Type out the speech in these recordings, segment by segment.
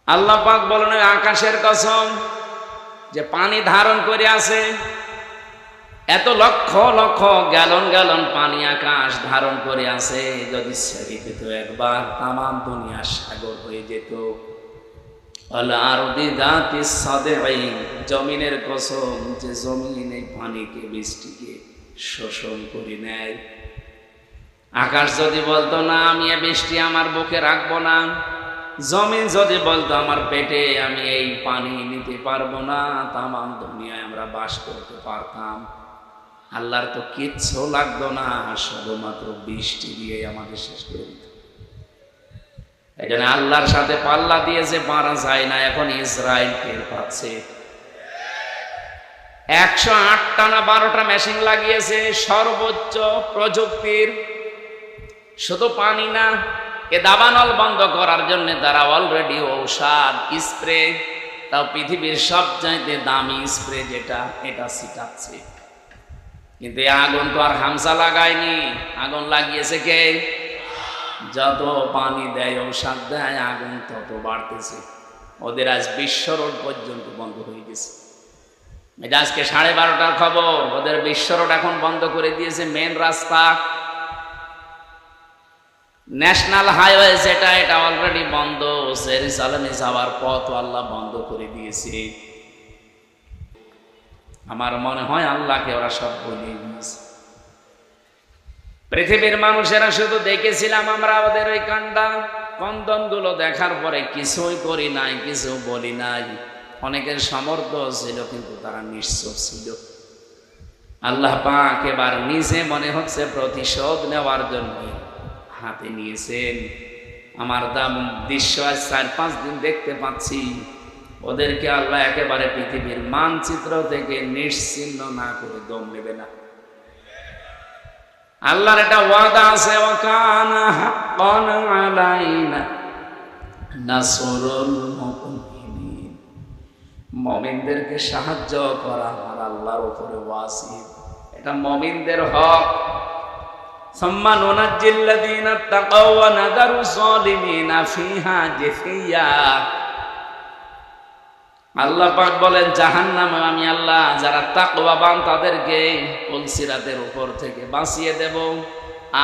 আল্লাহ পাক বলেন আকাশের কসম যে পানি ধারণ করে আছে, এত লক্ষ লক্ষ গ্যালন গ্যালন পানি আকাশ ধারণ করে আছে। যদি ছেড়ে দিত একবার তামাম দুনিয়া সাগর হয়ে যেত। জমিনের কসম যে জমিন এই পানিকে বৃষ্টিকে শোষণ করে নেয়। আকাশ যদি বলতো না আমি এ বৃষ্টি আমার বুকে রাখবো না, জমিন যদি বলতো আমার পেটে আমি এই পানি নিতে পারবো না, তামাম দুনিয়ায় আমরা বাস করতে পারতাম। আল্লাহর তো কিচ্ছু লাগতো না, শুধুমাত্র বৃষ্টি দিয়ে আমাদের শেষ করে দিত। এই জন্য আল্লাহর সাথে পাল্লা দিয়েছে, পারা যায় না। এখন ইসরায়েল টের পাচ্ছে। 108টা না 12টা মেশিন লাগিয়েছে সর্বোচ্চ প্রযুক্তির। শুধু পানি না, এ দাবানল বন্ধ করার জন্য তারা অলরেডি ঔষধ স্প্রে, তাও পৃথিবীর সবচাইতে দামি স্প্রে যেটা, এটা ছিটাচ্ছে। কিন্তু এই আগুন তো আর হামসা লাগায়নি, আগুন লাগিয়েছে কে? যত পানি দেয় ঔষধ দেয় আগুন তত বাড়তেছে। ওদের আজ বিশ্ব রোড পর্যন্ত বন্ধ হয়ে গেছে। এটা আজকে 12:30টার খবর। ওদের বিশ্ব রোড এখন বন্ধ করে দিয়েছে। মেন রাস্তা ন্যাশনাল হাইওয়ে যেটা, এটা অলরেডি বন্ধ। জেরুজালেমে যাওয়ার পথ আল্লাহ বন্ধ করে দিয়েছে। আমার মনে হয় আল্লাহকে ওরা সব বলে দিয়েছে। পৃথিবীর মানুষেরা শুধু দেখেছিলাম আমরা ওদের ওই কাণ্ডা কন্দনগুলো, দেখার পরে কিছুই করি নাই, কিছু বলি নাই। অনেকের সামর্থ্য ছিল কিন্তু তারা নিশ্চুপ ছিল। আল্লাহ পাক এবার নিজে মনে হচ্ছে প্রতিশোধ নেওয়ার জন্য হাতে নিয়েছেন। আমার দাম দৃশ্য আজ 4-5 দিন দেখতে পাচ্ছি। ওদেরকে আল্লাহ একেবারে পৃথিবীর মানচিত্র থেকে নিশ্চিহ্ন না করে দম নেবে না। আল্লাহর এটা ওয়াদা আছে, ওয়াকানা হাক্কান আলাইনা নাসরুল মুমিনিন। মুমিনদেরকে সাহায্য করা আমার আল্লাহর উপরে ওয়াজিব, এটা মুমিনদের হক। সুম্মা নুনাজ্জিল্লাযীনা তাকাও ওয়া নাযারু যালিমিনা ফিহা জিসিয়া। আল্লাহ পাক বলেন জাহান্নামে আমি আল্লাহ যারা তাকওয়াবান তাদেরকে পুলসিরাতের উপর থেকে বাঁচিয়ে দেব।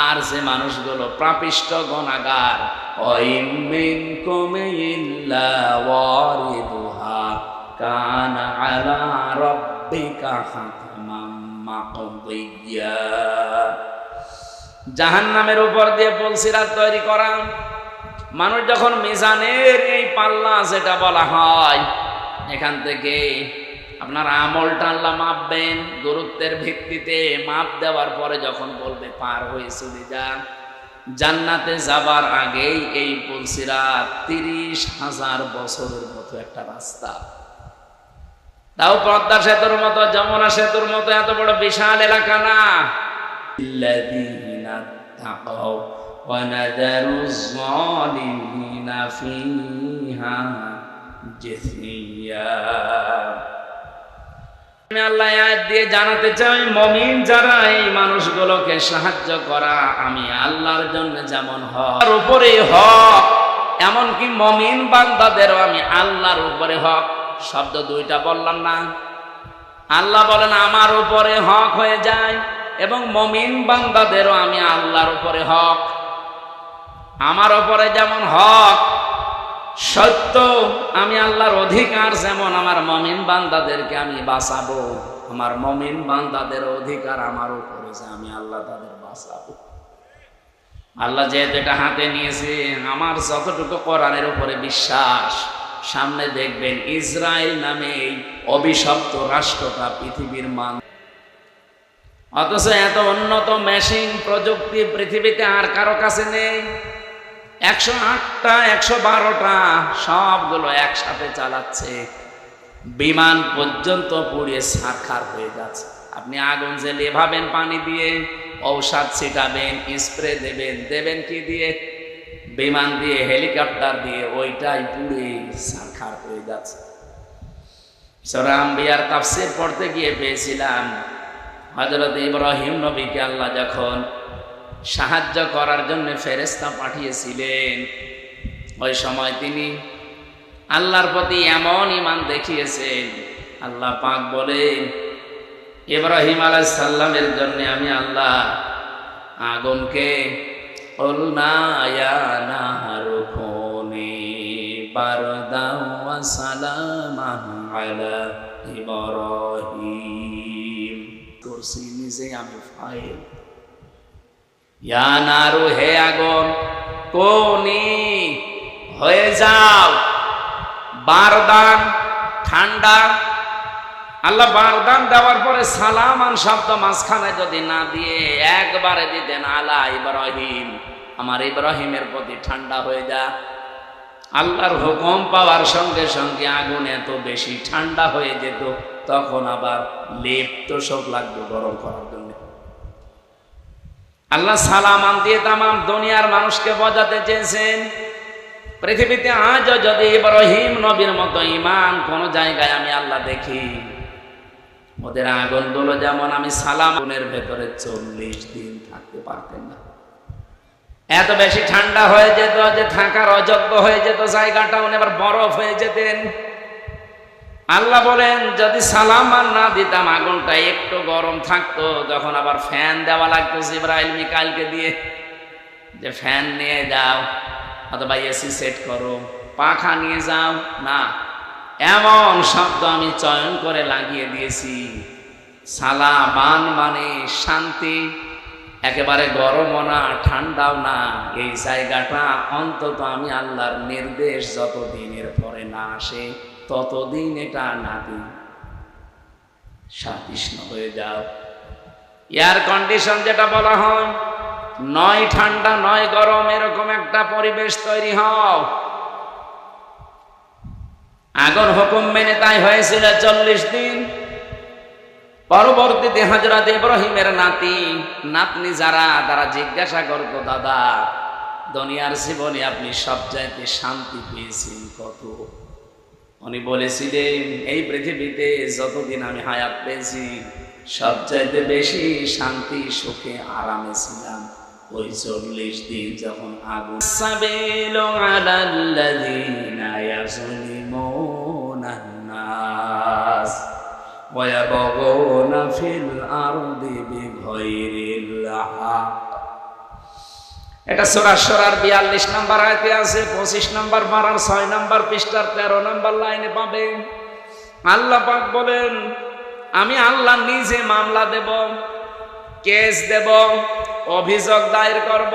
আর যে মানুষগুলো পাপিষ্ঠ গুনাহগার, ওয়াইম মিনকুম ইল্লা ওয়ারিদুহা কানা আলা রাব্বিকা হাতমান মাকদিয়া। জাহান্নামের উপর দিয়ে পুলসিরাত তৈরি করা। মানুষ যখন মিজানের এই পাল্লা যেটা বলা হয়, এখান থেকে আপনার আমলটা আল্লাহ মাপবেন গুরুত্বের ভিত্তিতে। মাপ দেওয়ার পরে যখন বলবে পার হয়ে চলে যান জান্নাতে যাবার আগেই এই পুলসিরাত 30,000 বছরের মতো একটা রাস্তা। তাও পদ্মা সেতুর মতো, যমুনা সেতুর মতো এত বড় বিশাল এলাকা না। الذين اتقوا ونذر الظالمين فيها جثيا। আমি আল্লাহ আয়াত দিয়ে জানাতে চাই, মুমিন যারা এই মানুষগুলোকে সাহায্য করা আমি আল্লাহর জন্য যেমন হক, তার উপরে হক, এমনকি মুমিন বান্দাদেরও আমি আল্লাহর উপরে হক। শব্দ দুইটা বললাম না? আল্লাহ বলেন আমার উপরে হক হয়ে যায়, এবং মুমিন বান্দাদেরও আমি আল্লাহর উপরে হক। আমার উপরে যেমন হক সত্য, আমি আল্লাহর অধিকার, যেমন আমার মুমিন বান্দাদেরকে আমি বাঁচাবো, আমার মুমিন বান্দাদের অধিকার আমার উপরে যে আমি আল্লাহ তাদের বাঁচাবো। আল্লাহ যেহেতু এটা হাতে নিয়েছে, আমার যতটুকু কোরআনের উপরে বিশ্বাস, সামনে দেখবেন ইসরায়েল নামে এই অভিশপ্ত রাষ্ট্রটা পৃথিবীর মান। অথচ এত উন্নত মেশিন প্রযুক্তি পৃথিবীতে আর কারো কাছে নেই। 108টা 112টা সবগুলো একসাথে চালাচ্ছে। বিমান পর্যন্ত পুড়িয়ে ছারখার হয়ে যাচ্ছে। আপনি আগুন জ্বেলে ভাবেন পানি দিয়ে, ঔষধ ছিটাবেন, স্প্রে দেবেন কি দিয়ে? বিমান দিয়ে, হেলিকপ্টার দিয়ে, ওইটাই পুড়ে ছারখার হয়ে যাচ্ছে। সূরা আম্বিয়ার তাফসীর পড়তে গিয়ে পেয়েছিলাম, হযরত ইব্রাহিম নবীকে আল্লাহ যখন সাহায্য করার জন্য ফেরেশতা পাঠিয়েছিলেন, ওই সময় তিনি আল্লাহর প্রতি এমন ঈমান দেখিয়েছেন। আল্লাহ পাক বলেন ইব্রাহিম আলাইহিস সালামের জন্য আমি আল্লাহ আগুনকে কুলনা ইয়া নারু কুনি বারদান ওয়া সালামান আলা ইব্রাহিম। করছি নিজে আমি ফাইল। ইয়া নারু, হে আগুন, কুনি, হয়ে যাও বারদান, ঠান্ডা। আল্লাহ বারদান দেওয়ার পরে সালামান শব্দ মাঝখানে যদি না দিয়ে একবারে দিতেন আলা ইব্রাহিম, আমার ইব্রাহিমের প্রতি ঠান্ডা হয়ে যা। আল্লাহর হুকুম পাওয়ার সঙ্গে সঙ্গে আগুন এত বেশি ঠান্ডা হয়ে যেত, তখন আবার লিপ্ত শোক লাগতো গরম করার জন্য। আল্লাহ সালামান দিয়ে তামাম দুনিয়ার মানুষকে বোঝাতে চেয়েছেন, পৃথিবীতে আজও যদি ইব্রাহিম নবীর মতো ঈমান কোন জায়গায় আমি আল্লাহ দেখি, ওদের আগুনগুলো যেমন আমি সালামের ভেতরে 40 দিন থাকতে পারতেন না। এত বেশি ঠান্ডা হয়ে যেত যে থাকার অযোগ্য হয়ে যেত জায়গাটা, উনি আবার বরফ হয়ে যেতেন। আল্লাহ বলেন যদি সালামান না দিতাম আগুনটা একটু গরম থাকতো, তখন আবার ফ্যান দেওয়া লাগতো জিবরাইল মিকাইলকে দিয়ে, যে ফ্যান নিয়ে যাও অথবা এসি সেট করো, পাখা নিয়ে যাও। না, এমন শব্দ আমি চয়ন করে লাগিয়ে দিয়েছি, সালামান মানে শান্তি, একেবারে গরমও না ঠান্ডাও না। এই জায়গাটা অন্তত আমি আল্লাহর নির্দেশ যতদিনের পরে না আসে ততদিন এটা নাতি শান্তিষ্ণ হয়ে যাও। এয়ার কন্ডিশন যেটা বলা হয়, নয় ঠান্ডা নয় গরম, এরকম একটা পরিবেশ তৈরি হও। আগুন হুকুম মেনে তাই হয়েছিল 40 দিন। পরবর্তীতে হযরত ইব্রাহিমের নাতি নাতনি যারা, তারা জিজ্ঞাসা করতো, দাদা দুনিয়ার জীবনে আপনি সবচাইতে শান্তি পেয়েছেন কত? উনি বলেছিলেন এই পৃথিবীতে যতদিন আমি হায়াত পেয়েছি সবচাইতে বেশি শান্তি সুখে আরামে ছিলাম ওই 40 দিন যখন আগুন। সাবিলু আলাল্লাযিনা ইয়াযলিমুনা নাস ওয়া ইয়াবগুনা ফিল আরদি বিগাইরিল হক। এটা সূরা শুরার 42 নম্বর আয়াতে আছে, 25 নম্বর পারার 6 নম্বর পৃষ্ঠার 13 নম্বর লাইনে পাবেন। আল্লাহ পাক বলেন আমি আল্লাহ নিজে মামলা দেব, কেস দেব, অভিযোগ দায়ের করব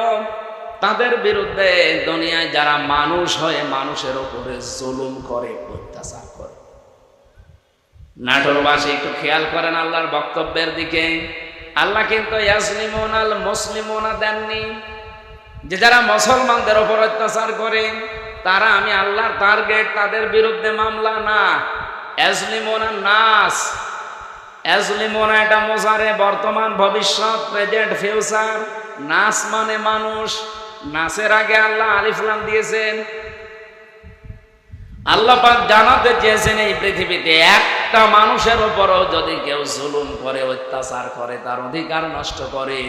তাদের বিরুদ্ধে দুনিয়ায় যারা মানুষ হয়ে মানুষের উপরে জুলুম করে, অত্যাচার করে। নাটোরবাসী একটু খেয়াল করেন আল্লাহর বক্তব্যের দিকে। আল্লাহ কিন্তু ইয়াজলিমুনাল মুসলিমুনা দেননি, যে যারা মুসলমানদের উপর অত্যাচার করে তারা আমি আল্লাহর টার্গেট, তাদের বিরুদ্ধে মামলা না। ইয়াজলিমুনান নাস, ইয়াজলিমুনা এটা মুজারে, বর্তমান ভবিষ্যৎ, প্রেজেন্ট ফিউচার। নাস মানে মানুষ, নাসের আগে আল্লাহ আলিফ লাম দিয়েছেন। আল্লাহ পাক জানাতে চেয়েছেন এই পৃথিবীতে একটা মানুষের উপরও যদি কেউ জুলুম করে, অত্যাচার করে, তার অধিকার নষ্ট করে,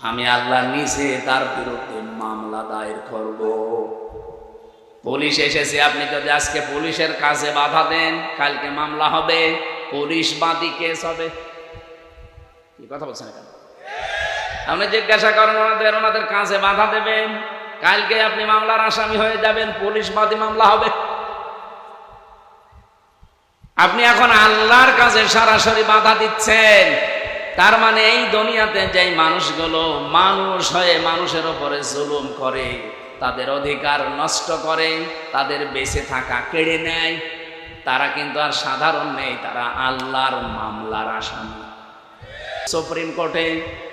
আমি আল্লাহ নিজে তার বিরুদ্ধে মামলা দায়ের করব। পুলিশ এসেছে, আপনি যদি আজকে পুলিশের কাজে বাধা দেন, কালকে মামলা হবে, পুলিশ বাদী কেস হবে। কি কথা বলছেন এখানে? আপনি জিজ্ঞাসা করেন ওনাদের কাজে বাধা দেবেন, কালকে আপনি মামলার আসামি হয়ে যাবেন, পুলিশ বাদী মামলা হবে। আপনি এখন আল্লাহর কাছে সরাসরি বাধা দিচ্ছেন। তার মানে এই দুনিয়াতে যেই মানুষগুলো মানুষ হয়ে মানুষের উপরে জুলুম করে, তাদের অধিকার নষ্ট করে, তাদের বেঁচে থাকা কেড়ে নেয়, তারা কিন্তু আর সাধারণ নেই, তারা আল্লাহর মামলার আসামি। সুপ্রিম কোর্টে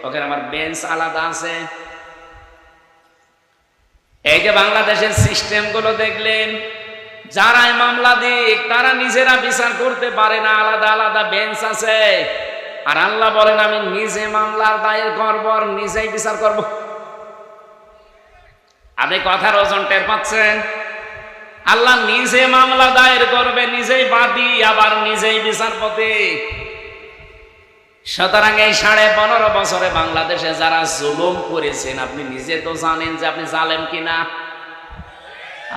ওখানে আমার বেঞ্চ আলাদা আছে। এই যে বাংলাদেশের সিস্টেমগুলো দেখলেন, যারাই মামলা দিক তারা নিজেরা বিচার করতে পারে না, আলাদা আলাদা বেঞ্চ আছে। আর আল্লাহ বলেন আমি নিজে মামলার দায়ের করব আর নিজেই বিচার করব। আপনি কথার ওজন টের পাচ্ছেন? আল্লাহ নিজে মামলা দায়ের করবে, নিজেই বাদী, আবার নিজেই বিচারপতি। সুতরাং এই 15.5 বছরে বাংলাদেশে যারা জুলুম করেছেন, আপনি নিজে তো জানেন যে আপনি জালেম কিনা।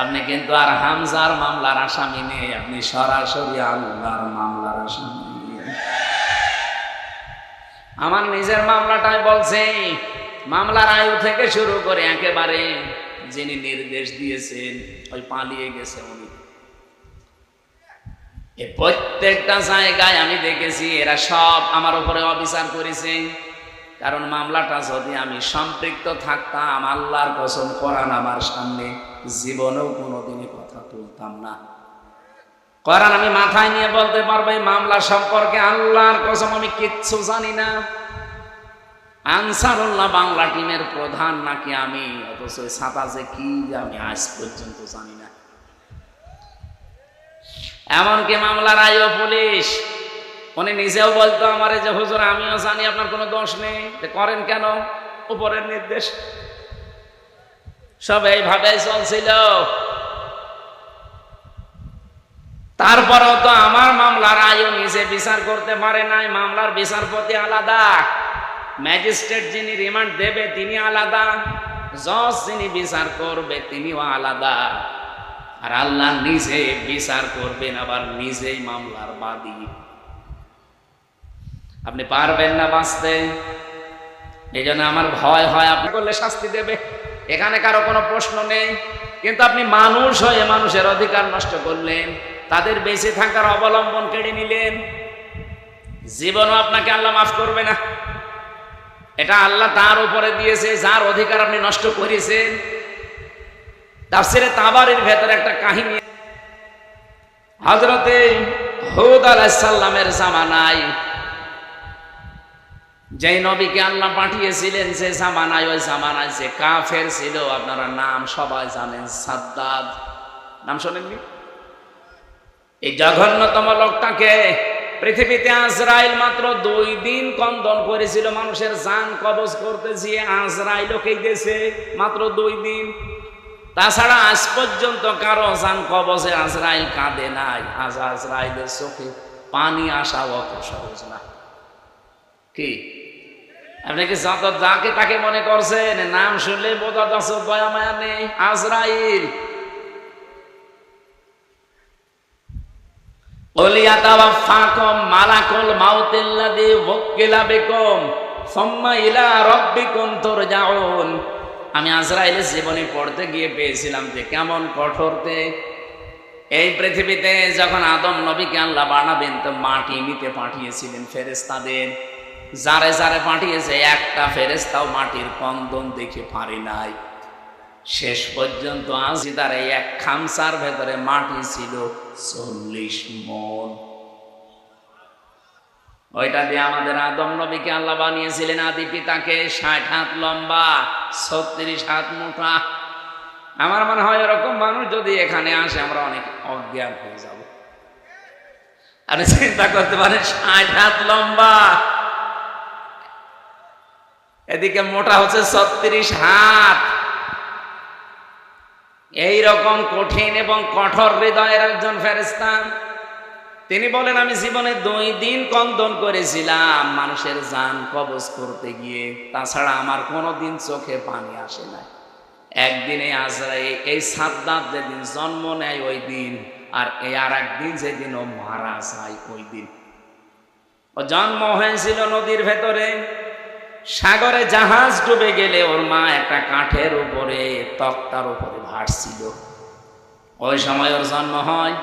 আপনি কিন্তু আর হামজার মামলার আসামি নেই, আপনি সরাসরি আল্লাহর মামলার আসামি। আমার নিজের মামলাটাই বলছে, মামলার আয়ু থেকে শুরু করে একেবারে যিনি নির্দেশ দিয়েছেন ওই পালিয়ে গেছে উনি। এই প্রত্যেকটা জায়গায় আমি দেখেছি এরা সব আমার উপরে অবিচার করেছে। কারণ মামলাটা যদি আমি সম্পৃক্ত থাকতাম, আল্লাহর কসম কোরআন আমার সামনে, জীবনেও কোনোদিনই কথা তুলতাম না। কোরআন আমি মাথায় নিয়ে বলতে পারবো এই মামলা সম্পর্কে আল্লাহর কসম আমি কিচ্ছু জানি না। আনসারুল্লাহ বাংলা টিমের প্রধান নাকি আমি, অথচ ছাতা যে কি আমি আজ পর্যন্ত জানি না। এমনকি মামলার আইও পুলিশ, উনি নিজেও বলতো আমারে যে হুজুর আমিও জানি আপনার কোনো দোষ নেই, করেন কেন? উপরের নির্দেশ। সব এইভাবে চলছিল। তারপরেও তো আমার মামলার আইও নিজে বিচার করতে পারে নাই। মামলার বিচারপতি আলাদা, ম্যাজিস্ট্রেট যিনি রিমান্ড দেবে তিনি আলাদা, জজ যিনি বিচার করবে তিনিও আলাদা। আর আল্লাহ নিজে বিচার করবেন, আবার নিজেই মামলার বাদী। আপনি পারবেন না বাঁচতে। এই জন্য আমার ভয় হয় আপনি করলে শাস্তি দেবে, এখানে কারো কোনো প্রশ্ন নেই। কিন্তু আপনি মানুষ হয়ে মানুষের অধিকার নষ্ট করলেন, তাদের বেঁচে থাকার অবলম্বন কেড়ে নিলেন, জীবনও আপনাকে আল্লাহ মাফ করবে না। এটা আল্লাহ তার উপরে দিয়েছে যার অধিকার আপনি নষ্ট করেছেন। তাফসীরে তাবারীর ভেতরে একটা কাহিনী, হযরতে হুদ আলাইহিস সালামের জামানায় যেই নবীকে আল্লাহ পাঠিয়েছিলেন, যে জামানায় ওই জামানায় যে কাফের ছিল, আপনারা নাম সবাই জানেন, সাদ্দাদ নাম শোনেননি? এই জঘন্যতম লোকটাকে পৃথিবীতে আজরাইল মাত্র 2 দিন কন্দন করেছিল মানুষের জান কবজ করতে, যে আজরাইলকে দিয়েছে মাত্র 2 দিন। তাছাড়া আজ পর্যন্ত কারো জান কবজে আজরাইল কাঁদে নাই। আজ আজরাইলের চোখে পানি আসাও অত সহজ না। কি আপনি কি যত যাকে তাকে মনে করছেন? নাম শুনলে বোঝা যাচ্ছে দয়া মায়া নেই। আজরাইল ওলিয়াতাওয়াফাকুম মালাকুল মাউতিল্লাযী ওয়াক্কিলা বিকুম সুম্মা ইলা রাব্বিকুম তুরজাউন। আমি আজরাইলের জীবনী পড়তে গিয়ে পেয়েছিলাম যে কেমন কঠোরতে। এই পৃথিবীতে যখন আদম নবীকে আল্লাহ বানাবেন তো মাটি নিতে পাঠিয়েছিলেন ফেরেশতাদের, যারে যারে পাঠিয়েছে একটা ফেরেশতাও মাটির কন্দন দেখে পারে নাই। শেষ পর্যন্ত আজি তার এই এক খামসার ভেতরে মাটি ছিল 40 মণ। ওইটা দিয়ে আমাদের আদম নবীকে আল্লাহ বানিয়েছিলেন, আদি পিতাকে। 60 হাত লম্বা, 36 হাত মোটা। আমার মনে হয় এরকম মানুষ যদি এখানে আসে আমরা অনেক অজ্ঞান হয়ে যাব। আপনি চিন্তা করতে পারেন, 60 হাত লম্বা, এদিকে মোটা হচ্ছে 36 হাত। এই রকম কঠিন এবং কঠোর হৃদয়ের একজন ফেরেশতা। তিনি বলেন আমি জীবনে 2 দিন কন্দন করেছিলাম মানুষের জান কবজ করতে গিয়ে, তাছাড়া আমার কোনোদিন চোখে পানি আসে না। একদিনে আজরাইল এই সাদ্দাত যেদিন জন্ম নেয় ওই দিন, আর এই আর একদিন যেদিন ও মারা যায় ওই দিন। ও জন্ম হয়েছিল নদীর ভেতরে, সাগরে জাহাজ ডুবে গেলে ওর মা একটা কাঠের উপরে তক্তার উপরে ভাসছিল। ওই সময় ওর জন্ম হয়।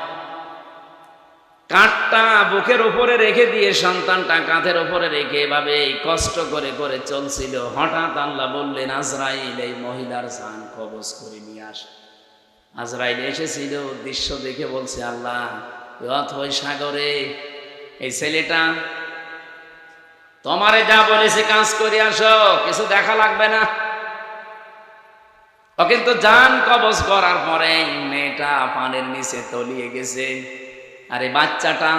কাঠটা বুকের উপরে রেখে দিয়ে সন্তানটা কাঁধের উপরে রেখে এভাবে কষ্ট করে করে চলছিল। হঠাৎ আল্লাহ বললেন আজরাইল এই মহিলার জান কবজ করে নিয়ে আস। আজরাইল এসেছিল, দৃশ্য দেখে বলছে আল্লাহ ওই সাগরে এই ছেলেটা তোমারে যা বলেছে কাজ করে আসো, কিছু দেখা লাগবে না। ও কিন্তু জান কবজ করার পরে মেয়েটা পানির নিচে তলিয়ে গেছে, আর এই বাচ্চাটা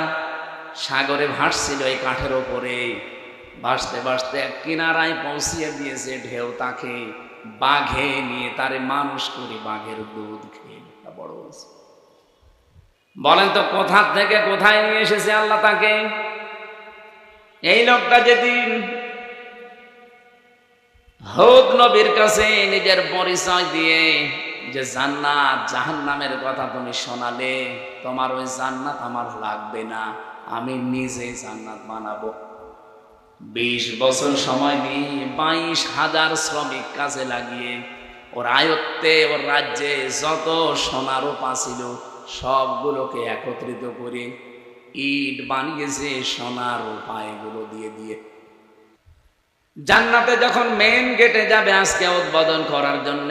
সাগরে ভাসছিল এই কাঠের ওপরে। ভাসতে ভাসতে এক কিনারায় পৌঁছিয়ে দিয়েছে ঢেউ তাকে। বাঘে নিয়ে তারে মানুষ করে বাঘের দুধ খেয়ে বড় হয়েছে। বলেন তো কোথা থেকে কোথায় নিয়ে এসেছে আল্লাহ তাকে? এই লোকটা যেদিন হুদ নবীর কাছে নিজের পরিচয় দিয়ে যে জান্নাত জাহান্নামের কথা তুমি শোনালে, তোমার ওই জান্নাত আমার লাগবে না, আমি নিজে জান্নাত বানাবো। 20 বছর সময় নিয়ে 22,000 শ্রমিক কাজে লাগিয়ে ওর আয়ত্তে, ওর রাজ্যে যত সোনা রূপা ছিল সবগুলোকে একত্রিত করে ইট বানিয়েছে সোনা রূপা এগুলো দিয়ে দিয়ে। জান্নাতে যখন মেন গেটে যাবে আজকে উদ্বোধন করার জন্য,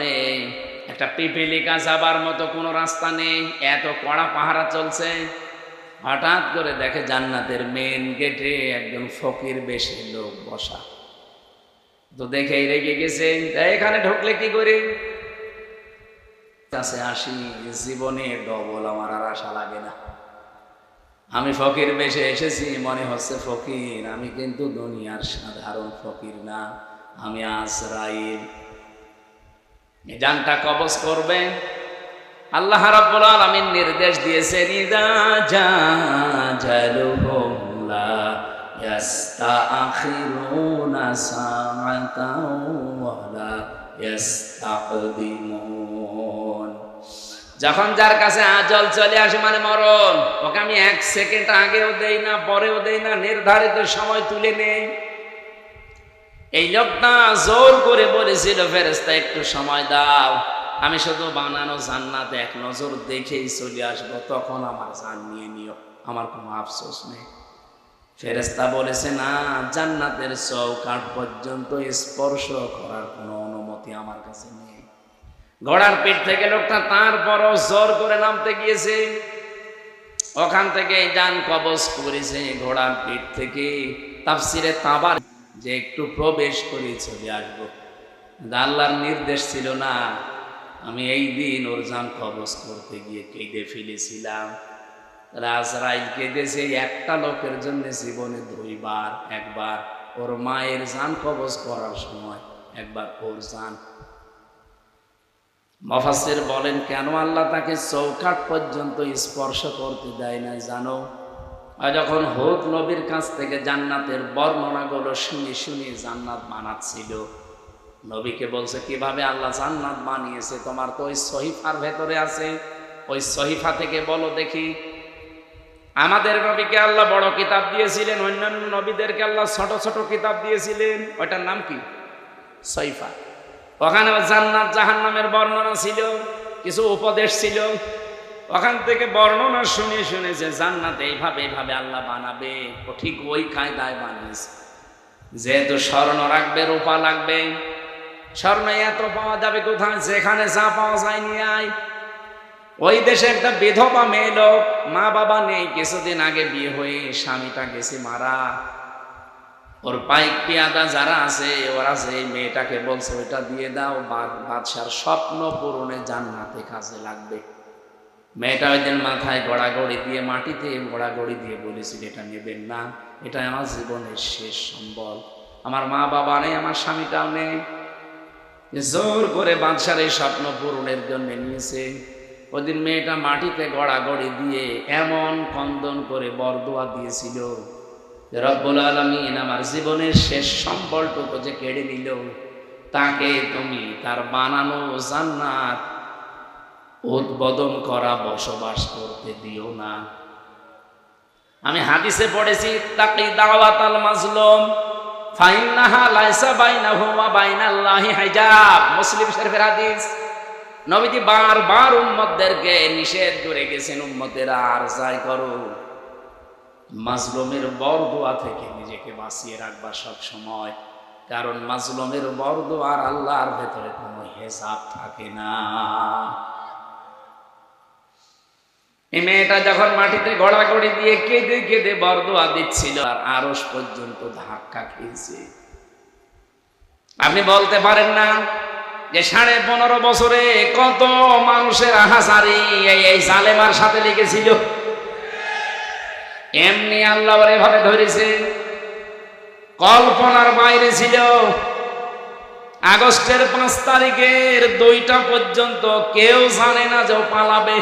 একটা পিপিলিকা যাবার মতো কোনো রাস্তা নেই, এত কড়া পাহারা চলছে। হঠাৎ করে দেখে জান্নাতের মেন গেটে একজন ফকির বেশি লোক বসা। তো দেখে রেগে গেছে, এখানে ঢুকলে কি করে? কাছে আসি, জীবনে ডবল আমার আর আশা লাগে না। আমি ফকির বেশে এসেছি, মনে হচ্ছে ফকির, আমি কিন্তু দুনিয়ার সাধারণ ফকির না, আমি আজরাইল। জানটা কবজ করবে। আল্লাহ রাব্বুল আলামিন নির্দেশ দিয়েছেন, ইযা জাজালুহুম লা ইস্তাখিরুনা সাআতাও ওয়া লা ইস্তাকদিমুন। যখন যার কাছে আজল চলে আসে, মানে মরণ, ওকে আমি 1 সেকেন্ড আগেও দেই না, পরেও দেই না, নির্ধারিত সময় তুলে নেই। এই লোকটা জোর করে বলেছিল, ফেরেশতা একটু সময় দাও, আমি শুধু বানানো জান্নাত এক নজর দেখেই চলে আসবো, তখন আমার জান নিয়ে নিও, আমার কোনো আফসোস নেই। ফেরেশতা বলেছে, না, জান্নাতের চৌকাঠ পর্যন্ত স্পর্শ করার কোনো অনুমতি আমার কাছে নেই। ঘোড়ার পিঠ থেকে লোকটা তারপরও জোর করে নামতে গিয়েছে, ওখান থেকে জান কবজ করেছে ঘোড়ার পিঠ থেকে। তাফসিরে তাবার যে একটু প্রবেশ করে চলে আসবো, আল্লাহর নির্দেশ ছিল না। আমি এই দিন ওর জান কবজ করতে গিয়ে কেঁদে ফেলেছিলাম। আজরাইল কেঁদেছে একটা লোকের জন্য জীবনে 2 বার, একবার ওর মায়ের জান কবজ করার সময়, একবার ওর জান। মুফাসসির বলেন, কেন আল্লাহ তাকে চৌকাঠ পর্যন্ত স্পর্শ করতে দেয় না জানো? যখন হুদ নবীর কাছ থেকে জান্নাতের বর্ণনাগুলো শুনে শুনে জান্নাত বানাচ্ছিল, নবীকে বলছে, কিভাবে আল্লাহ জান্নাত বানিয়েছে তোমার তো ওই সহিফার ভেতরে আছে, ওই সহিফা থেকে বলো দেখি। আমাদের নবীকে আল্লাহ বড় কিতাব দিয়েছিলেন, অন্যান্য নবীদেরকে আল্লাহ ছোট ছোট কিতাব দিয়েছিলেন, ওইটার নাম কি? সহিফা। ওখানে জান্নাত জাহান্নামের বর্ণনা ছিল, কিছু উপদেশ ছিল। ওখান থেকে বর্ণনা শুনে শুনে যে জান্নাত এইভাবে এইভাবে আল্লাহ বানাবে, ও ঠিক ওই কায়দায় বানিয়েছে। যেহেতু স্বর্ণ রাখবে, রূপা লাগবে, স্বর্ণ এত পাওয়া যাবে কোথায়? যেখানে যা পাওয়া যায় নিয়ে আয়। ওই দেশে একটা বিধবা মেয়ে লোক, মা বাবা নেই, কিছুদিন আগে বিয়ে হয়ে স্বামীটা গেছে মারা। ওর পাইক পিয়াদা যারা আছে, ওরা যে মেয়েটাকে বলছে ওইটা দিয়ে দাও, বাদশার স্বপ্ন পূরণে জান্নাতে কাজে লাগবে। মেয়েটা ওই দিন মাথায় গড়াগড়ি দিয়ে, মাটিতে গড়াগড়ি দিয়ে বলেছিল, এটা নেবেন না, এটা আমার জীবনের শেষ সম্বল, আমার মা বাবা নেই, আমার স্বামীটাও নেই। জোর করে বাদশার এই স্বপ্ন পূরণের জন্য নিয়েছে। ওই দিন মেয়েটা মাটিতে গড়াগড়ি দিয়ে এমন কন্দন করে বরদোয়া দিয়েছিল, রব্বুল আলামিন আমার জীবনের শেষ সম্বলটুকু যে কেড়ে নিল, তাকে তুমি তার বানানো জান্নাত উদ্বোধন করা বসবাস করতে দিও না। আমি হাদিসে পড়েছি, তাকি দাওয়াতাল মাজলুম ফাইন্নাহা লাইসা বাইনাহু ওয়া বাইনাল্লাহি হিজাব। মুসলিম শরীফের হাদিস। নবীজি বারবার উম্মতদেরকে নিষেধ করে গেছেন, উম্মতেরা আর যাই করো, মাজলুমের বরদোয়া থেকে নিজেকে বাঁচিয়ে রাখবা সব সময়, কারণ মাজলুমের বরদোয়া আর আল্লাহর ভেতরে কোনো হিসাব থাকে না। এই মেয়েটা যখন মাটিতে গড়াগড়ি দিয়ে কেঁদে কেঁদে বরদোয়া দিচ্ছিল, আর আরশ পর্যন্ত ধাক্কা খেয়েছে। আপনি বলতে পারেন না যে 15.5 বছরে কত মানুষের আহাজারি এই জালেমার সাথে লেগেছিল, এমনি আল্লাহ ওর এভাবে ধরেছে, কল্পনার বাইরে ছিল। আগস্টের 5 তারিখের 2টা পর্যন্ত কেউ জানে না যে ও পালাবে।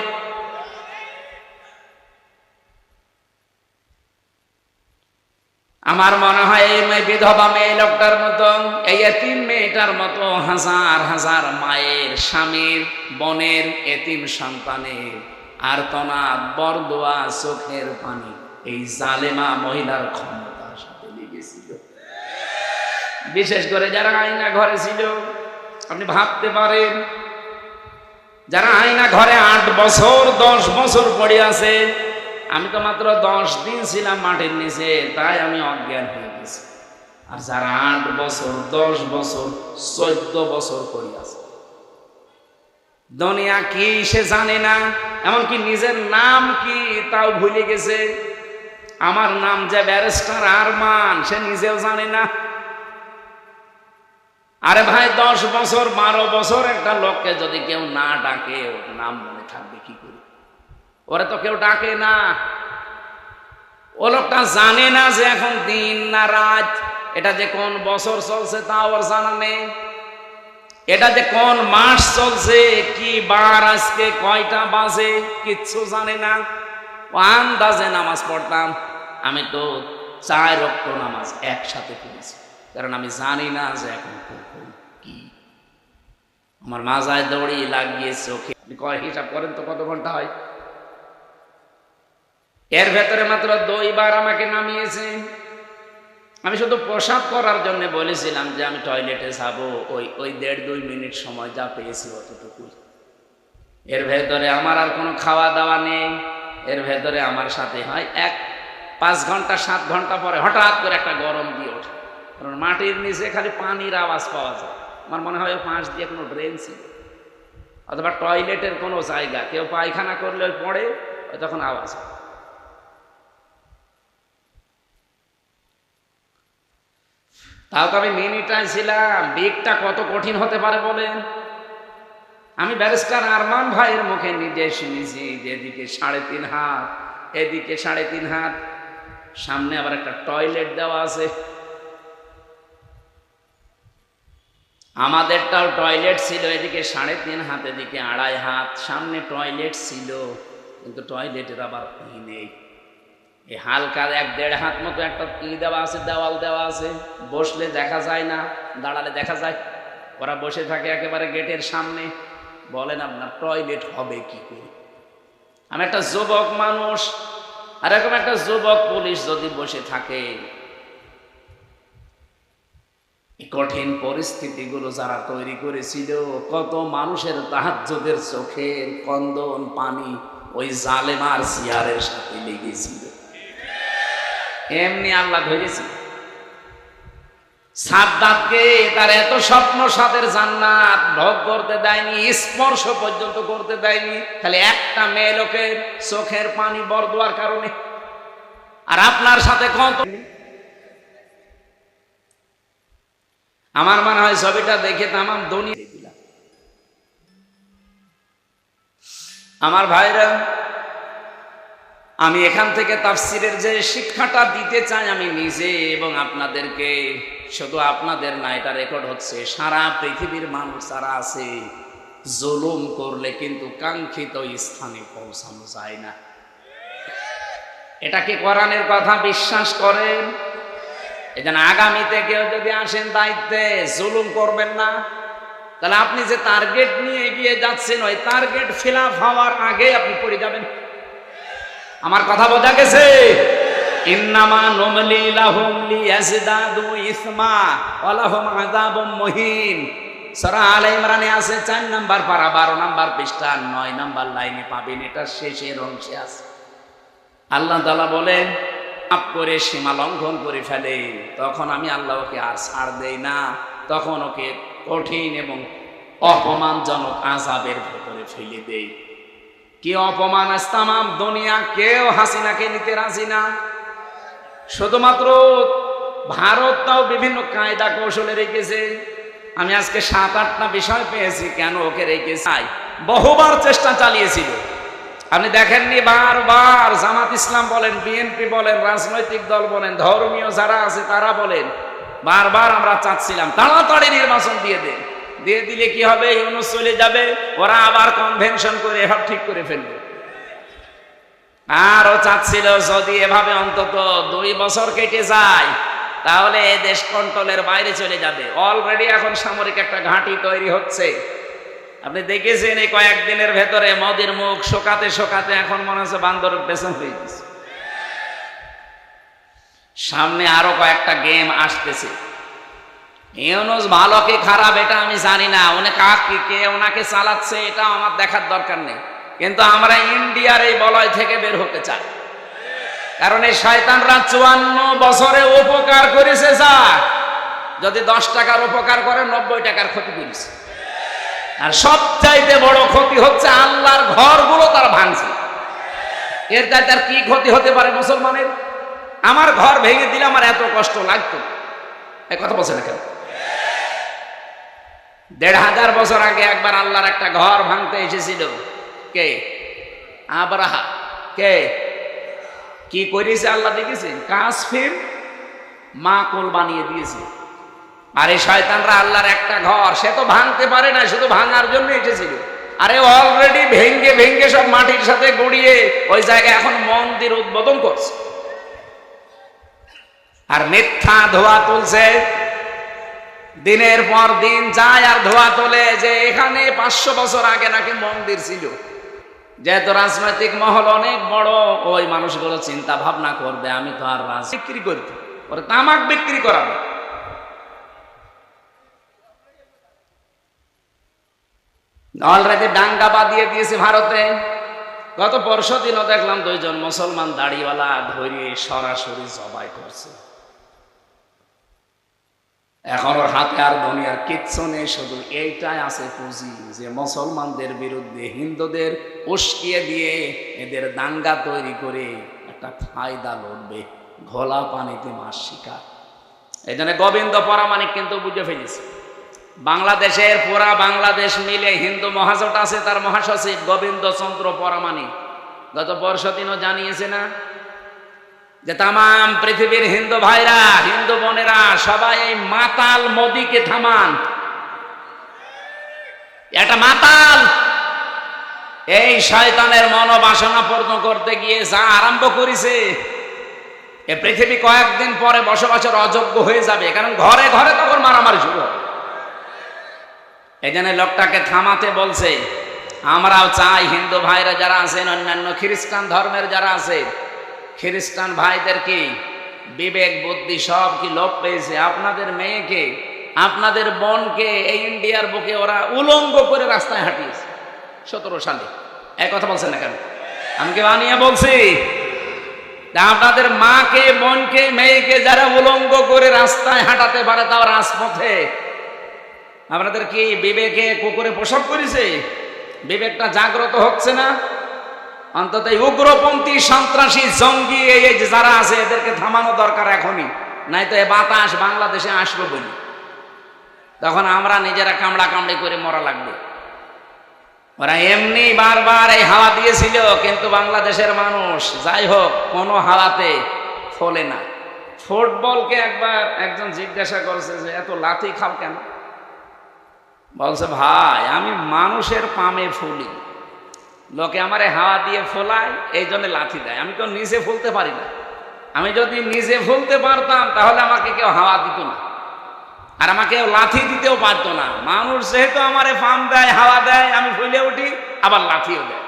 আমার মনে হয় এই বিধবা মেয়ে লোকটার মতো, এই এতিম মেয়েটার মতো হাজার হাজার মায়ের, স্বামীর, বোনের, এতিম সন্তানের আর্তনাদ, বরদোয়া, চোখের পানি এই জালেমা মহিলার ক্ষমতার সাথে লেগেছিল। বিশেষ করে যারা আয়না ঘরে ছিল, আপনি ভাবতে পারেন, যারা আয়না ঘরে 8 বছর 10 বছর পড়ে আছে। আমি তো মাত্র 10 দিন ছিলাম মাটির নিচে, তাই আমি অজ্ঞান হয়ে গেছি। আর যারা 8 বছর 10 বছর 14 বছর পড়ে আছে, দুনিয়া কি সে জানে না, এমনকি নিজের নাম কি তাও ভুলে গেছে। আমার নাম যে ব্যারিস্টার আরমান, সে নিজেও জানে না। আরে ভাই, 10 বছর 12 বছর একটা লোককে যদি কেউ না ডাকে, ওর নাম মনে থাকবে কি করে? ওরে তো কেউ ডাকে না। ও লোকটা জানে না যে এখন দিন না রাত, এটা যে কোন বছর চলছে তা ওর জানা নেই, এটা যে কোন মাস চলছে, কি বার আজকে, কয়টা বাজে, কিচ্ছু জানে না। ও আন্দাজে নামাজ পড়তাম। আমি তো 4 ওয়াক্ত নামাজ একসাথে পড়েছি, কারণ আমি জানি না যে এখন কি। আমার মাজায় দড়ি লাগিয়ে চোখে, হিসাব করেন তো কত ঘন্টা হয়। এর ভেতরে মাত্র 2 বার আমাকে নামিয়েছে। আমি শুধু প্রসাদ করার জন্য বলেছিলাম যে আমি টয়লেটে যাবো, ওই 1.5-2 মিনিট সময় যা পেয়েছি অতটুকুই। এর ভেতরে আমার আর কোনো খাওয়া দাওয়া নেই। এর ভেতরে আমার সাথে হয় 5 ঘন্টা 7 ঘন্টা পরে হঠাৎ করে একটা গরম দিয়ে ওঠে, কারণ মাটির নিচে খালি পানির আওয়াজ পাওয়া যায়। আমার মনে হয় পাশ দিয়ে কোনো ড্রেন ছিল, অথবা টয়লেটের কোনো জায়গা, কেউ পায়খানা করলে ওই পড়ে, ওই তখন আওয়াজ হয়। তাও তো আমি মিনিটায় ছিলাম। বিগটা কত কঠিন হতে পারে বলেন? আমি ব্যারিস্টার আরমান ভাইয়ের মুখে নিজে শুনেছি যে এদিকে 3.5 হাত, এদিকে 3.5 হাত, সামনে আবার একটা টয়লেট দেওয়া আছে। আমাদেরটাও টয়লেট ছিল, এদিকে 3.5 হাত, এদিকে 2.5 হাত, সামনে টয়লেট ছিল, কিন্তু টয়লেটের আবার নেই। এই হালকা 1-1.5 হাত মতো একটা দেওয়া আছে, দেওয়াল দেওয়া আছে। বসলে দেখা যায় না, দাঁড়ালে দেখা যায়। ওরা বসে থাকে একেবারে গেটের সামনে। বলেন আপনার টয়লেট হবে কি করে? আমি একটা যুবক মানুষ, আর এরকম একটা যুবক পুলিশ যদি বসে থাকে, কঠিন পরিস্থিতিগুলো যারা তৈরি করেছিল, কত মানুষের তাহাজ্জুদের চোখের কন্দন পানি ওই জালেমার চেয়ারের সাথে লেগেছিল। এমনি আল্লাহ ধরেছে। সাদ্দাতকে তার এত স্বপ্ন সাদের জান্নাত ভোগ করতে দেয়নি, স্পর্শ পর্যন্ত করতে দেয়নি, খালি একটা মেয়ে লোকের চোখের পানি বরদোয়ার কারণে। আর আপনার সাথে কত। আমার মনে হয় ছবিটা দেখে তামাম দুনিয়া। আমার ভাইরা, আমি এখান থেকে তাফসিরের যে শিক্ষাটা দিতে চাই আমি নিজে এবং আপনাদেরকে, শুধু আপনাদের না, এটা রেকর্ড হচ্ছে, সারা পৃথিবীর মানুষ যারা আছে, জুলুম করলে কিন্তু কাঙ্ক্ষিত স্থানে পৌঁছানো যায় না। এটা কি কোরআনের কথা বিশ্বাস করেন? এজন্য আগামীতে কেউ যদি আসেন দায়িত্বে, জুলুম করবেন না। তাহলে আপনি যে টার্গেট নিয়ে এগিয়ে যাচ্ছেন, ওই টার্গেট ফিল আপ হওয়ার আগে আপনি পড়ে যাবেন। আমার কথা বোঝা গেছে? ইন্নামা নুমলি লাহুম লিয়াজদাদু ইসমা ওয়া লাহুম আযাবুম মুহিন। সূরা আলে ইমরানে আছে 4 নাম্বার পারা 12 নাম্বার পৃষ্ঠা 9 নাম্বার লাইনে পাবেন। এটা শেষের অংশে আছে। আল্লাহ তাআলা বলেন, পাপ করে সীমা লঙ্ঘন করে ফেলে, তখন আমি আল্লাহ ওকে আর ছাড় দেই না, তখন ওকে কঠিন এবং অপমানজনক আযাবের ভেতরে ফেলে দেই। কি অপমান! আজ তামাম দুনিয়া কেউ হাসিনাকে নিতে রাজি না। শুধুমাত্র ভারতটাও বিভিন্ন কায়দা কৌশলে রেখেছে। আমি আজকে 7-8টা বিষয় পেয়েছি কেন ওকে রেখেছে। বহুবার চেষ্টা চালিয়েছিল, আপনি দেখেননি? বারবার জামাত ইসলাম বলেন, বিএনপি বলেন, রাজনৈতিক দল বলেন, ধর্মীয় যারা আছে তারা বলেন, বারবার আমরা চাচ্ছিলাম তাড়াতাড়ি নির্বাচন দিয়ে দেন। দিয়ে দিলে কি হবে? ইউনূস চলে যাবে, ওরা আবার কনভেনশন করে সব ঠিক করে ফেলবে। আরও চাচ্ছিল যদি এভাবে অন্তত 2 বছর কেটে যায় তাহলে এই দেশ কন্ট্রোলের বাইরে চলে যাবে। অলরেডি এখন সামরিক একটা ঘাঁটি তৈরি হচ্ছে। আপনি দেখেছেন এই কয়েকদিনের ভেতরে মোদির মুখ শোকাতে শোকাতে এখন মনে হচ্ছে বান্দরের পেছন হয়ে গেছে। সামনে আরো কয়েকটা গেম আসতেছে। ইউনূস ভালো কি খারাপ এটা আমি জানি না, কে ওনাকে চালাচ্ছে এটা আমার দেখার দরকার নেই, কিন্তু আমরা ইন্ডিয়ার এই বলয় থেকে বের হতে চাই। কারণ এই শয়তানরা 54 বছরে উপকার করেছে যা, যদি 10 টাকার উপকার করে 90 টাকার ক্ষতি করেছে। আর সবচাইতে বড় ক্ষতি হচ্ছে আল্লাহর ঘরগুলো তারা ভাঙছে। এর চাইতে আর কি ক্ষতি হতে পারে মুসলমানের? আমার ঘর ভেঙে দিলে আমার এত কষ্ট লাগতো, এই কথা বলছে না কেন? 1500 বছর আগে একবার আল্লাহর একটা ঘর ভাঙতে এসেছিল। কে? আবরাহা। কে? কি করেছে আল্লাহ দেখেছেন? কাসফির মাকুল বানিয়ে দিয়েছে। আর এই শয়তানরা আল্লাহর একটা ঘর সে তো ভাঙতে পারে না, শুধু ভাঙার জন্য এসেছিল। আরে অলরেডি ভেঙ্গে ভেঙ্গে সব মাটির সাথে গড়িয়ে ওই জায়গায় এখন মন্দির উদ্বোধন করছে আর মিথ্যা ধোয়া তুলছে। দিনের পর দিন যায় আর ধোয়া তোলে যে এখানে 500 বছর আগে নাকি মন্দির ছিল। যেহেতু রাজনৈতিক মহল অনেক বড়, ওই মানুষগুলো চিন্তা ভাবনা করবে আমি তো আর রাজ বিক্রি করতে ওরা তামাক বিক্রি করাবে। অলরেডি দাঙ্গা বাঁধিয়ে দিয়েছে ভারতে। গত পরশু দিনও দেখলাম 2 জন মুসলমান দাড়িওয়ালা ধরে সরাসরি জবাই করছে। এখন ওর হাতে আর দুনিয়ার কিচ্ছু নেই, শুধু এইটাই আছে পুঁজি যে মুসলমানদের বিরুদ্ধে হিন্দুদের উস্কিয়ে দিয়ে এদের দাঙ্গা তৈরি করে একটা ফায়দা লড়বে, ঘোলা পানিতে মাছ শিকার। এই জন্য গোবিন্দ পরামানিক কিন্তু বুঝে ফেলেছে। বাংলাদেশের পুরা বাংলাদেশ মিলে হিন্দু মহাজোট আছে, তার মহাসচিব গোবিন্দ চন্দ্র পরামানিক গত পরশু দিনও জানিয়েছে না যে তাম পৃথিবীর হিন্দু ভাইরা, হিন্দু বোনেরা সবাই এই মাতাল মোদিকে থামান। এটা মাতাল, এই শয়তানের মনোবাসনা পূর্ণ করতে গিয়ে যা আরম্ভ করেছে এ পৃথিবী কয়েকদিন পরে বসবাসের অযোগ্য হয়ে যাবে। কারণ ঘরে ঘরে তখন মারামারি শুরু হবে। এই জন্য লোকটাকে থামাতে বলছে। আমরাও চাই হিন্দু ভাইরা যারা আছেন, অন্যান্য খ্রিস্টান ধর্মের যারা আছে, খ্রিস্টান ভাইদের কি বিবেক বুদ্ধি সব কি লোপ পেয়েছে? আপনাদের মেয়েকে, আপনাদের বোনকে এই ইন্ডিয়ার বুকে ওরা উলঙ্গ করে রাস্তায় হাঁটিয়েছে 17 সালে। এক কথা বলছেন না কেন? আমি কি বানিয়ে বলছি? আপনাদের মাকে, বোনকে, মেয়েকে যারা উলঙ্গ করে রাস্তায় হাঁটাতে পারে, তাও রাজপথে, আপনাদের কি বিবেকে কুকুরে প্রসব করেছে? বিবেকটা জাগ্রত হচ্ছে না? অন্তত উগ্রপন্থী সন্ত্রাসী জঙ্গি এই যে যারা আছে এদেরকে থামানো দরকার এখনই, নাই তো এ বাতাস বাংলাদেশে আসবে বলি তখন আমরা নিজেরা কামড়া কামড়ি করে মরা লাগবে। ওরা এমনি বারবার এই হাওয়া দিয়েছিল, কিন্তু বাংলাদেশের মানুষ যাই হোক কোনো হাওয়াতে ফলে না। ফুটবলকে একবার একজন জিজ্ঞাসা করছে যে এত লাথি খাও কেন? বলছে ভাই আমি মানুষের পামে ফুলি, লোকে আমারে হাওয়া দিয়ে ফোলায়, এই জন্য লাথি দেয়। আমি তো নিজে ফুলতে পারি না। আমি যদি নিজে ফুলতে পারতাম তাহলে আমাকে কেউ হাওয়া দিত না, আর আমাকে লাথি দিতেও পারতো না। মানুষ যেহেতু আমারে পাম দেয়, হাওয়া দেয়, আমি ফুলে উঠি, আবার লাথিও দেয়।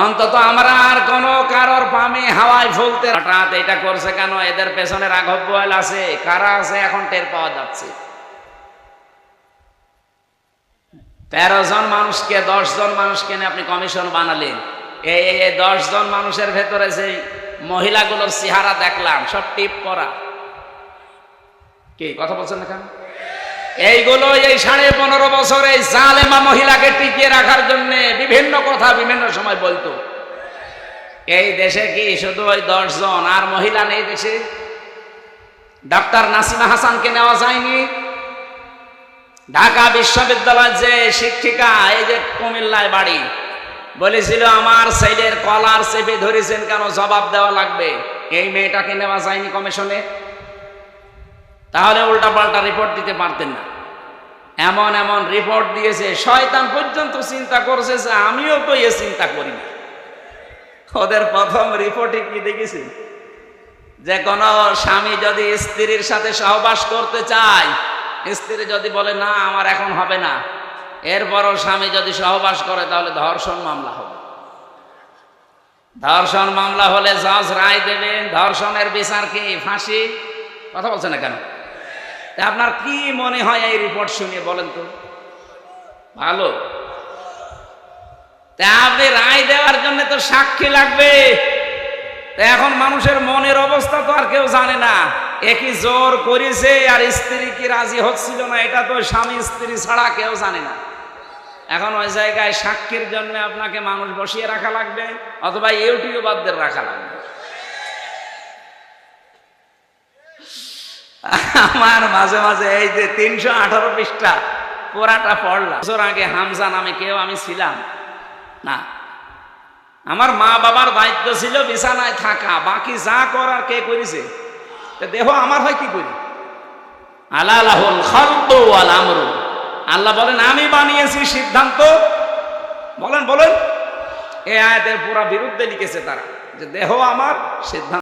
অন্তত আমরা আর কোনো কারোর পামে হাওয়ায় ফুলতে হঠাৎ এটা করছে কেন? এদের পেছনে রাঘব বোয়াল আছে, কারা আছে এখন টের পাওয়া যাচ্ছে। 13 জন মানুষকে 10 জন মানুষকে নিয়ে আপনি কমিশন বানালেন। এই 10 জন মানুষের ভেতরে যে মহিলাগুলোর চেহারা দেখলাম সব টিপ পরা। কি কথা বলছেন না কেন? এইগুলো এই 15.5 বছর এই জালেমা মহিলাকে টিকিয়ে রাখার জন্য বিভিন্ন কথা বিভিন্ন সময় বলতো। এই দেশে কি শুধু ওই 10 জন আর মহিলা নেই দেশে? ডাক্তার নাসিমা হাসানকে নেওয়া যায়নি? ঢাকা বিশ্ববিদ্যালয়ের যে শিক্ষিকা, এই যে কুমিল্লায় বাড়ি, বলেছিল আমার ছেলের কলার চেপে ধরেছেন কেন, জবাব দেওয়া লাগবে। এই মেয়েটাকে নেওয়া যায়নি কমিশনে? তাহলে উল্টাপাল্টা রিপোর্ট দিতে পারতেন না। এমন এমন রিপোর্ট দিয়েছে, শয়তান পর্যন্ত চিন্তা করছে যে আমিও তো এ চিন্তা করি না। ওদের প্রথম রিপোর্টে কি দেখেছি, যে কোন স্বামী যদি স্ত্রীর সাথে সহবাস করতে চায়, স্ত্রী যদি বলে না আমার এখন হবে না, এরপরও স্বামী যদি সহবাস করে তাহলে ধর্ষণ মামলা হবে। ধর্ষণ মামলা হলে জজ রায় দেবেন, ধর্ষণের বিচার কি ফাঁসি? কথা বলছে না কেন? আপনার কি মনে হয় এই রিপোর্ট শুনে বলেন তো? ভালো। তা আপনি রায় দেওয়ার জন্য তো সাক্ষী লাগবে। এখন মানুষের মনের অবস্থা তো আর কেউ জানে না, একই জোর করেছে আর স্ত্রী কি রাজি হচ্ছিল না, এটা তো স্বামী স্ত্রী ছাড়া কেউ জানে না। এখন ওই জায়গায় সাক্ষীর জন্য আপনাকে মানুষ বসিয়ে রাখা লাগবে, অথবা ইউটিউবারদের রাখা লাগবে। আমার মাঝে মাঝে এই যে 318 পৃষ্ঠা পুরাটা পড়লাম। বছর আগে হামজা নামে কেউ আমি ছিলাম না। আমার মা বাবার দায়িত্ব ছিল বিছানায় থাকা, বাকি যা করার কে করেছে? দেহ আমার হয় কি করি? আলালাহুল খালকু ওয়াল আমরু, আল্লাহ বলেন আমি বানিয়েছি, সিদ্ধান্ত বলেন। এই আয়াতের পুরা বিরুদ্ধে লিখেছে তারা, যে দেহ আমার, সিদ্ধান্ত